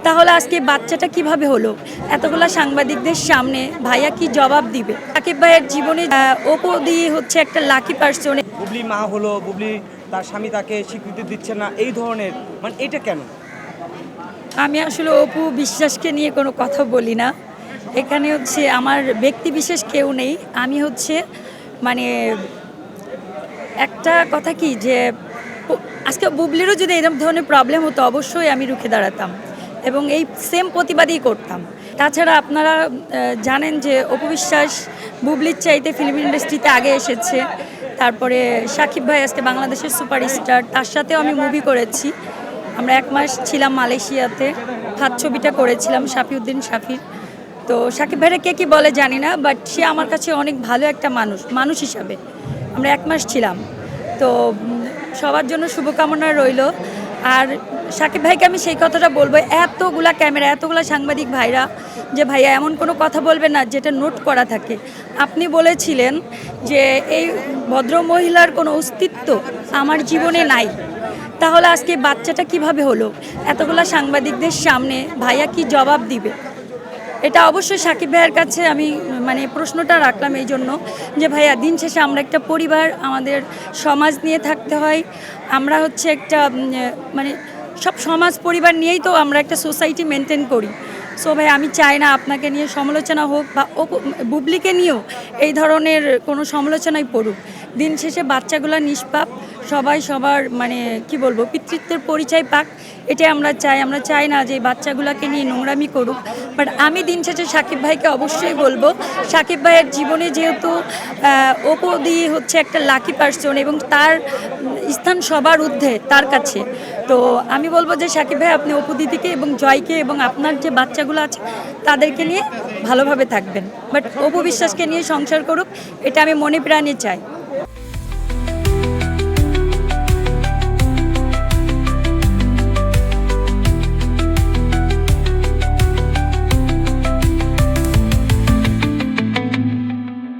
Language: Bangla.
তাহলে আজকে বাচ্চাটা কিভাবে হলো? এতগুলা সাংবাদিকদের সামনে ভাইয়া কি জবাব দিবে? সাকিব ভাইয়ের জীবনে অপু দি হচ্ছে একটা লাকি পারসন। বুবলি মা হলো, বুবলি তার স্বামী তাকে স্বীকৃতি দিচ্ছে না, এই ধরনের মানে এটা কেন? আমি আসলে অপু বিশ্বাসকে নিয়ে কোনো কথা বলি না। এখানে হচ্ছে আমার ব্যক্তি বিশেষ কেউ নেই। আমি হচ্ছে মানে একটা কথা কি যে আজকে বুবলিরও যদি এরকম ধরনের প্রবলেম হতো অবশ্যই আমি রুখে দাঁড়াতাম এবং এই সেম প্রতিবাদই করতাম। তাছাড়া আপনারা জানেন যে অপু বিশ্বাস বুবলির চাইতে ফিল্ম ইন্ডাস্ট্রিতে আগে এসেছে। তারপরে সাকিব ভাই আজকে বাংলাদেশের সুপারস্টার, তার সাথেও আমি মুভি করেছি। আমরা 1 মাস ছিলাম মালয়েশিয়াতে, হাত ছবিটা করেছিলাম শাফিউদ্দিন শাফির। তো সাকিব ভাইরা কে কী বলে জানি না, বাট সে আমার কাছে অনেক ভালো একটা মানুষ হিসাবে। আমরা 1 মাস ছিলাম। তো সবার জন্য শুভকামনা রইল। আর সাকিব ভাইকে আমি সেই কথাটা বলবো, এতগুলা ক্যামেরা, এতগুলা সাংবাদিক ভাইরা, যে ভাইয়া এমন কোনো কথা বলবে না যেটা নোট করা থাকে। আপনি বলেছিলেন যে এই ভদ্র মহিলার কোনো অস্তিত্ব আমার জীবনে নাই। তাহলে আজকে বাচ্চাটা কিভাবে হলো? এতগুলা সাংবাদিকদের সামনে ভাইয়া কি জবাব দিবে? এটা অবশ্যই সাকিব ভাইয়ের কাছে আমি মানে প্রশ্নটা রাখলাম এই জন্য যে ভাইয়া দিন শেষে আমরা একটা পরিবার, আমাদের সমাজ নিয়ে থাকতে হয়। আমরা হচ্ছে একটা মানে সব সমাজ পরিবার নিয়েই তো আমরা একটা সোসাইটি মেনটেন করি। সো ভাই আমি চাই না আপনাকে নিয়ে সমালোচনা হোক বা বুবলিকে নিয়েও এই ধরনের কোনো সমালোচনাই পড়ুক। দিন শেষে বাচ্চাগুলো নিষ্পাপ, সবাই সবার মানে কি বলবো পিতৃত্বের পরিচয় পাক, এটাই আমরা চাই। আমরা চাই না যে বাচ্চাগুলোকে নিয়ে নোংরামি করুক। বাট আমি দিন শেষে সাকিব ভাইকে অবশ্যই বলবো, সাকিব ভাইয়ের জীবনে যেহেতু অপু দি হচ্ছে একটা লাকি পারসন এবং তার স্থান সবার ঊর্ধ্বে তার কাছে। তো আমি বলবো যে সাকিব ভাই আপনি অপু দিদিকে এবং জয়কে এবং আপনার যে বাচ্চাগুলো আছে তাদেরকে নিয়ে ভালোভাবে থাকবেন, বাট অপু বিশ্বাসকে নিয়ে সংসার করুক, এটা আমি মনে প্রাণে চাই।